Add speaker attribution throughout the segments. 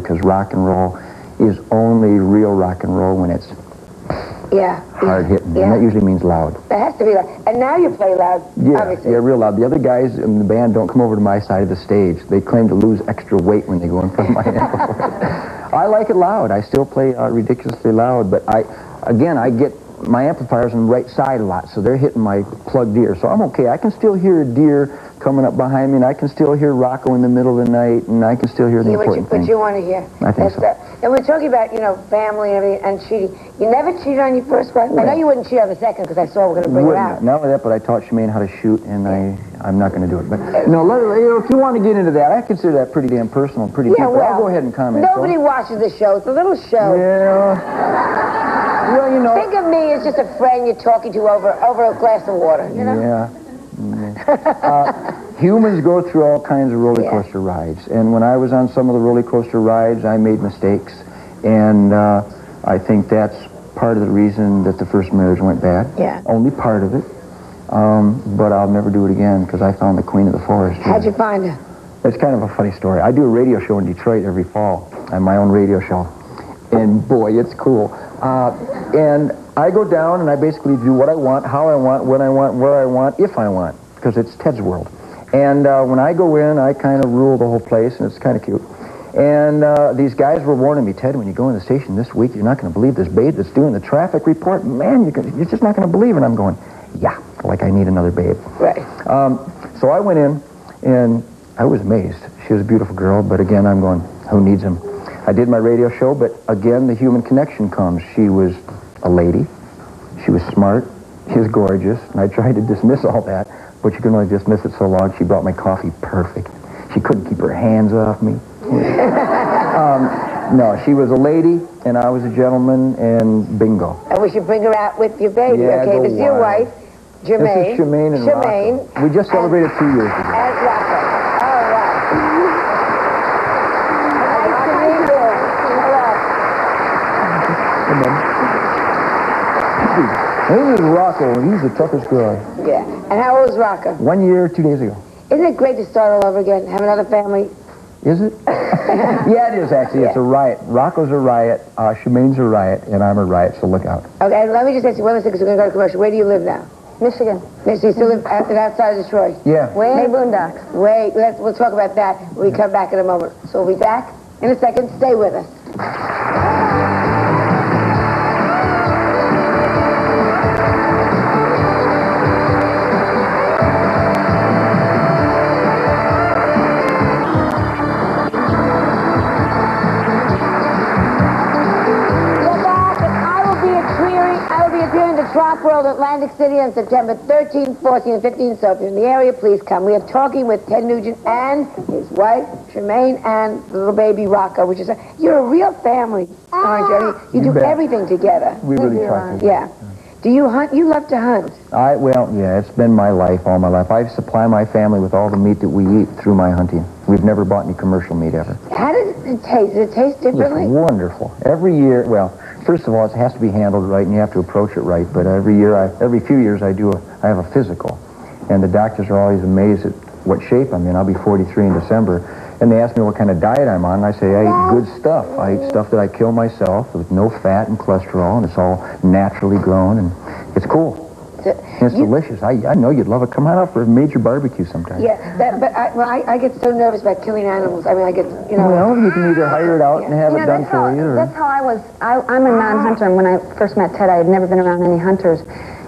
Speaker 1: because rock and roll is only real rock and roll when it's hard hitting. Yeah. And that usually means loud.
Speaker 2: It has to be loud. And now you play loud, obviously.
Speaker 1: Yeah, real loud. The other guys in the band don't come over to my side of the stage. They claim to lose extra weight when they go in front of my amplifier. I like it loud. I still play ridiculously loud, but I get my amplifiers on the right side a lot, so they're hitting my plugged ear. So I'm okay. I can still hear a deer coming up behind me, and I can still hear Rocco in the middle of the night, and I can still hear the important things.
Speaker 2: What you want to hear.
Speaker 1: I think so.
Speaker 2: And we're talking about, family and everything, and cheating. You never cheated on your first wife? I know you wouldn't cheat on the second, because I saw we're going to bring it out.
Speaker 1: Not only that, but I taught Shemaine how to shoot, and I'm not going to do it. But no, if you want to get into that, I consider that pretty damn personal, pretty deep. Well, I'll go ahead and comment.
Speaker 2: Nobody watches the show. It's a little show.
Speaker 1: Yeah. Well,
Speaker 2: think of me as just a friend you're talking to over a glass of water,
Speaker 1: Yeah. Humans go through all kinds of roller coaster rides, and when I was on some of the roller coaster rides, I made mistakes, and I think that's part of the reason that the first marriage went bad.
Speaker 2: Yeah.
Speaker 1: Only part of it, but I'll never do it again because I found the queen of the forest.
Speaker 2: How'd you find her?
Speaker 1: It's kind of a funny story. I do a radio show in Detroit every fall, on my own radio show, and boy, it's cool. And I go down and I basically do what I want, how I want, when I want, where I want, if I want, because it's Ted's world. And when I go in, I kind of rule the whole place, and it's kind of cute. And these guys were warning me, Ted, when you go in the station this week, you're not going to believe this babe that's doing the traffic report. Man, you're just not going to believe it. And I'm going, yeah, like I need another babe.
Speaker 2: Right.
Speaker 1: So I went in, and I was amazed. She was a beautiful girl, but again, I'm going, who needs him? I did my radio show, but again, the human connection comes. She was a lady. She was smart. She was gorgeous. And I tried to dismiss all that, but you can only dismiss it so long. She brought my coffee perfect. She couldn't keep her hands off me. No, she was a lady, and I was a gentleman, and bingo.
Speaker 2: And we should bring her out with your baby, okay? This is your wife, Jermaine.
Speaker 1: This is Shemaine and Rocco. We just celebrated 2 years ago.
Speaker 2: And Rocco. All right.
Speaker 1: This is Rocco, and he's the toughest guy.
Speaker 2: Yeah. And how old is Rocco?
Speaker 1: 1 year, 2 days ago.
Speaker 2: Isn't it great to start all over again, have another family?
Speaker 1: Is it? Yeah, it is, actually. Yeah. It's a riot. Rocco's a riot, Shemaine's a riot, and I'm a riot, so look out.
Speaker 2: Okay, let me just ask you one last thing, because we're going to go to commercial. Where do you live now?
Speaker 3: Michigan.
Speaker 2: Michigan. You still live outside of Detroit?
Speaker 1: Yeah.
Speaker 3: Way boondocks.
Speaker 2: Wait, we'll talk about that when we come back in a moment. So we'll be back in a second. Stay with us. Rock World, Atlantic City on September 13th, 14th, and 15th. So if you're in the area, please come. We are talking with Ted Nugent and his wife, Shemaine, and the little baby Rocco, which is you're a real family, aren't you? You do everything together.
Speaker 1: We really try to.
Speaker 2: Yeah. Do you hunt? You love to hunt.
Speaker 1: Well, yeah, it's been my life, all my life. I supply my family with all the meat that we eat through my hunting. We've never bought any commercial meat ever.
Speaker 2: How does it taste? Does it taste differently?
Speaker 1: It's wonderful. Every year, well, first of all, it has to be handled right, and you have to approach it right. But every few years, I have a physical, and the doctors are always amazed at what shape I'm in. I'll be 43 in December, and they ask me what kind of diet I'm on, and I say I eat good stuff. I eat stuff that I kill myself with no fat and cholesterol, and it's all naturally grown, and it's cool. It's delicious. I know you'd love it. Come on out for a major barbecue sometime.
Speaker 2: Yeah, but I get so nervous about killing animals. I mean, I get,
Speaker 1: Well, you can either hire it out and have it done for you.
Speaker 3: That's how I was. I'm a non-hunter, and when I first met Ted, I had never been around any hunters.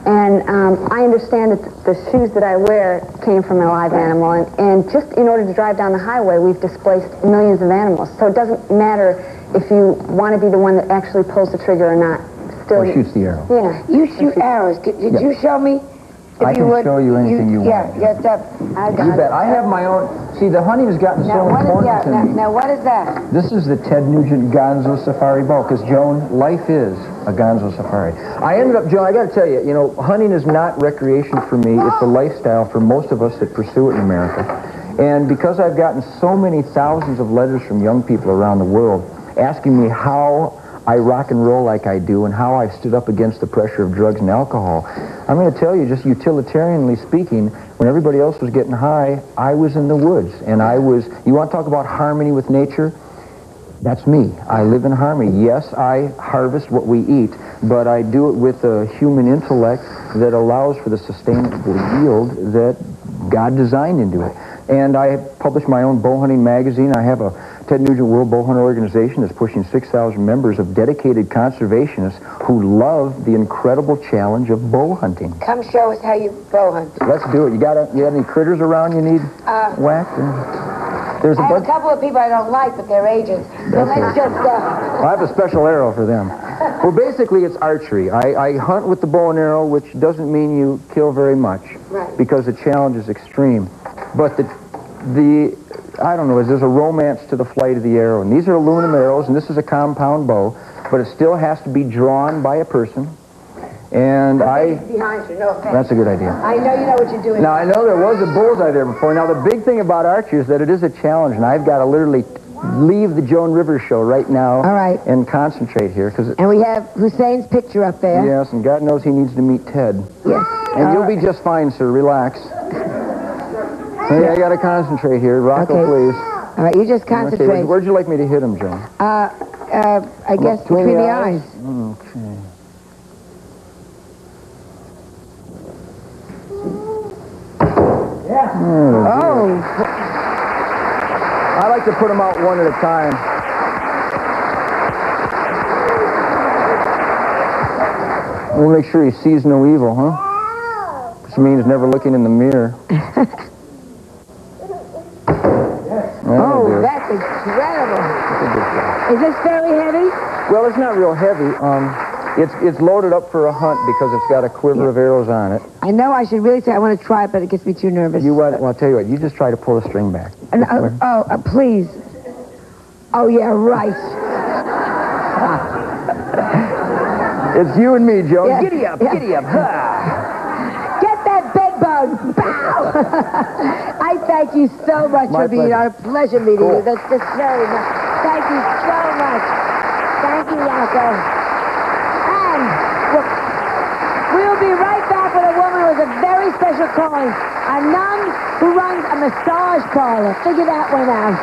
Speaker 3: And I understand that the shoes that I wear came from a live animal, and just in order to drive down the highway, we've displaced millions of animals. So it doesn't matter if you want to be the one that actually pulls the trigger or not.
Speaker 1: Or shoots the arrow.
Speaker 2: Yeah, you shoot arrows. Did you show me?
Speaker 1: I can show you anything you want.
Speaker 2: Yeah, I got it.
Speaker 1: You bet. I have my own. See, the hunting has gotten so important to me.
Speaker 2: Now, what is that?
Speaker 1: This is the Ted Nugent Gonzo Safari bow, because, Joan, life is a Gonzo Safari. I ended up, Joan, I got to tell you, hunting is not recreation for me. It's a lifestyle for most of us that pursue it in America. And because I've gotten so many thousands of letters from young people around the world asking me how I rock and roll like I do and how I stood up against the pressure of drugs and alcohol, I'm going to tell you, just utilitarianly speaking, when everybody else was getting high, I was in the woods. And you want to talk about harmony with nature? That's me. I live in harmony. Yes, I harvest what we eat, but I do it with a human intellect that allows for the sustainable yield that God designed into it. And I publish my own bow hunting magazine. I have a Ted Nugent World Bow Hunter organization that's pushing 6,000 members of dedicated conservationists who love the incredible challenge of bow hunting.
Speaker 2: Come show us how you bow hunt.
Speaker 1: Let's do it. You got any critters around you need whacked? There's
Speaker 2: I have a couple of people I don't like, but they're agents. So let's just...
Speaker 1: I have a special arrow for them. Well, basically, it's archery. I hunt with the bow and arrow, which doesn't mean you kill very much,
Speaker 2: right,
Speaker 1: because the challenge is extreme. But I don't know, there's a romance to the flight of the arrow. And these are aluminum arrows, and this is a compound bow, but it still has to be drawn by a person. And
Speaker 2: behind you, no offense.
Speaker 1: That's a good idea.
Speaker 2: I know you know what you're doing.
Speaker 1: Now, I know there was a bullseye there before. Now, the big thing about archery is that it is a challenge, and I've got to literally leave the Joan Rivers show right now.
Speaker 2: All right.
Speaker 1: And concentrate here.
Speaker 2: And we have Hussein's picture up there.
Speaker 1: Yes, and God knows he needs to meet Ted.
Speaker 2: Yes.
Speaker 1: And you'll be just fine, sir. Relax. Hey, I got to concentrate here. Rocco, please.
Speaker 2: All right, you just concentrate.
Speaker 1: Okay, where'd you like me to hit him, Joan?
Speaker 2: I guess between the eyes.
Speaker 1: Okay.
Speaker 2: Oh.
Speaker 1: I like to put them out one at a time. We'll make sure he sees no evil, huh? Which means never looking in the mirror.
Speaker 2: Oh, that's incredible. Is this fairly heavy?
Speaker 1: Well, it's not real heavy. It's loaded up for a hunt because it's got a quiver of arrows on it.
Speaker 2: I know I should really say I want to try it, but it gets me too nervous.
Speaker 1: Well, I'll tell you what. You just try to pull the string back.
Speaker 2: Please. Oh, yeah, right.
Speaker 1: It's you and me, Joan.
Speaker 2: Yeah.
Speaker 1: Giddy up, giddy up.
Speaker 2: Ha. Get that bed bug. Bow. I thank you so much for being on. A pleasure meeting you. That's just very much. Thank you so much. Thank you, Rocco. And we'll be right back with a woman who has a very special calling. A nun who runs a massage parlor. Figure that one out.